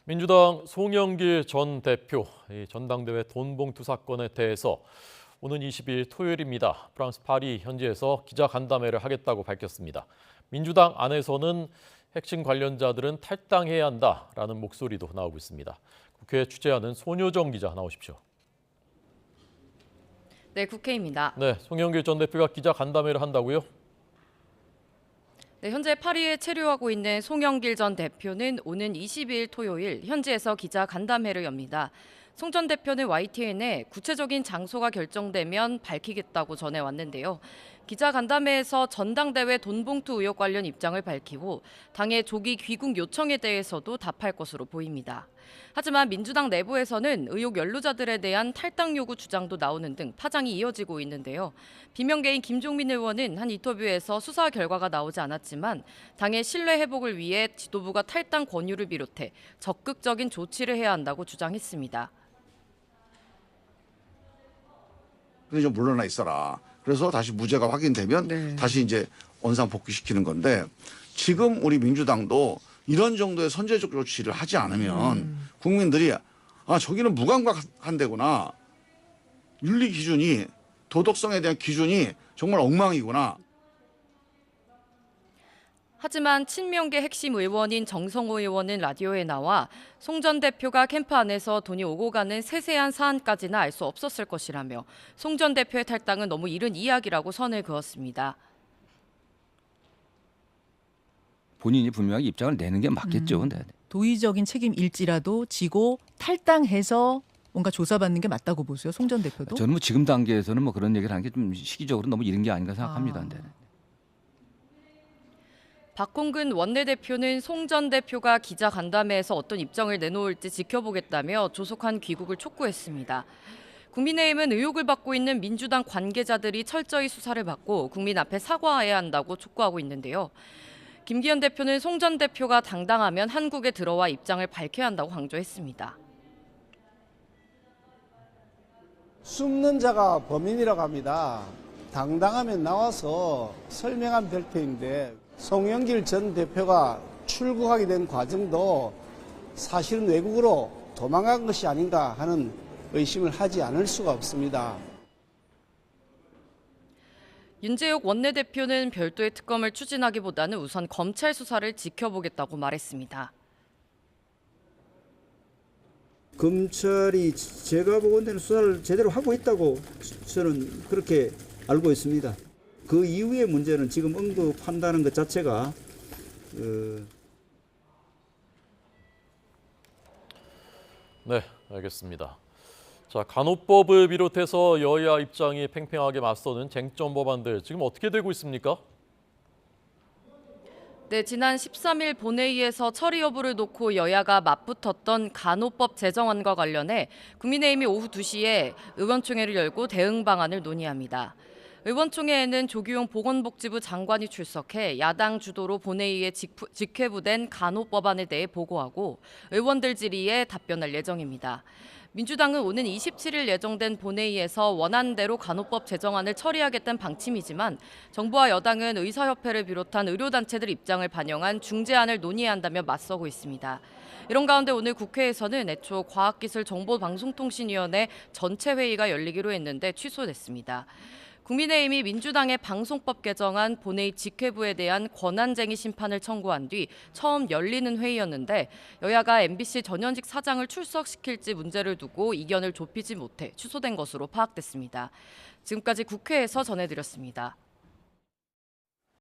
민주당 송영길 전 대표 이 전당대회 돈봉투 사건에 대해서 오는 20일 토요일입니다. 프랑스 파리 현지에서 기자간담회를 하겠다고 밝혔습니다. 민주당 안에서는 핵심 관련자들은 탈당해야 한다라는 목소리도 나오고 있습니다. 국회 취재하는 손효정 기자 나오십시오. 네, 국회입니다. 네, 송영길 전 대표가 기자간담회를 한다고요? 네, 현재 파리에 체류하고 있는 송영길 전 대표는 오는 20일 토요일 현지에서 기자간담회를 엽니다. 송 전 대표는 YTN에 구체적인 장소가 결정되면 밝히겠다고 전해왔는데요. 기자간담회에서 전당대회 돈봉투 의혹 관련 입장을 밝히고 당의 조기 귀국 요청에 대해서도 답할 것으로 보입니다. 하지만 민주당 내부에서는 의혹 연루자들에 대한 탈당 요구 주장도 나오는 등 파장이 이어지고 있는데요. 비명계인 김종민 의원은 한 인터뷰에서 수사 결과가 나오지 않았지만 당의 신뢰 회복을 위해 지도부가 탈당 권유를 비롯해 적극적인 조치를 해야 한다고 주장했습니다. 그래서 좀 물러나 있어라. 그래서 다시 무죄가 확인되면 다시 이제 원상 복귀시키는 건데 지금 우리 민주당도 이런 정도의 선제적 조치를 하지 않으면 국민들이 저기는 무감각한 데구나. 윤리 기준이 도덕성에 대한 기준이 정말 엉망이구나. 하지만 친명계 핵심 의원인 정성호 의원은 라디오에 나와 송 전 대표가 캠프 안에서 돈이 오고 가는 세세한 사안까지는 알 수 없었을 것이라며 송 전 대표의 탈당은 너무 이른 이야기라고 선을 그었습니다. 본인이 분명하게 입장을 내는 게 맞겠죠. 도의적인 책임일지라도 지고 탈당해서 뭔가 조사받는 게 맞다고 보세요, 송 전 대표도? 저는 지금 단계에서는 그런 얘기를 하는 게 좀 시기적으로 너무 이른 게 아닌가 생각합니다. 박홍근 원내대표는 송 전 대표가 기자간담회에서 어떤 입장을 내놓을지 지켜보겠다며 조속한 귀국을 촉구했습니다. 국민의힘은 의혹을 받고 있는 민주당 관계자들이 철저히 수사를 받고 국민 앞에 사과해야 한다고 촉구하고 있는데요. 김기현 대표는 송 전 대표가 당당하면 한국에 들어와 입장을 밝혀야 한다고 강조했습니다. 숨는 자가 범인이라고 합니다. 당당하면 나와서 설명하면 될 텐데 송영길 전 대표가 출국하게 된 과정도 사실은 외국으로 도망간 것이 아닌가 하는 의심을 하지 않을 수가 없습니다. 윤재욱 원내대표는 별도의 특검을 추진하기보다는 우선 검찰 수사를 지켜보겠다고 말했습니다. 검찰이 제가 보건대는 수사를 제대로 하고 있다고 저는 그렇게 알고 있습니다. 그 이후의 문제는 지금 언급한다는 것 자체가 네, 알겠습니다. 자, 간호법을 비롯해서 여야 입장이 팽팽하게 맞서는 쟁점 법안들 지금 어떻게 되고 있습니까? 네, 지난 13일 본회의에서 처리 여부를 놓고 여야가 맞붙었던 간호법 제정안과 관련해 국민의힘이 오후 2시에 의원총회를 열고 대응 방안을 논의합니다. 의원총회에는 조규용 보건복지부 장관이 출석해 야당 주도로 본회의에 직회부된 간호법안에 대해 보고하고 의원들 질의에 답변할 예정입니다. 민주당은 오는 27일 예정된 본회의에서 원안대로 간호법 제정안을 처리하겠다는 방침이지만 정부와 여당은 의사협회를 비롯한 의료단체들 입장을 반영한 중재안을 논의해야 한다며 맞서고 있습니다. 이런 가운데 오늘 국회에서는 애초 과학기술정보방송통신위원회 전체 회의가 열리기로 했는데 취소됐습니다. 국민의힘이 민주당의 방송법 개정안 본회의 직회부에 대한 권한쟁의 심판을 청구한 뒤 처음 열리는 회의였는데 여야가 MBC 전현직 사장을 출석시킬지 문제를 두고 이견을 좁히지 못해 취소된 것으로 파악됐습니다. 지금까지 국회에서 전해드렸습니다.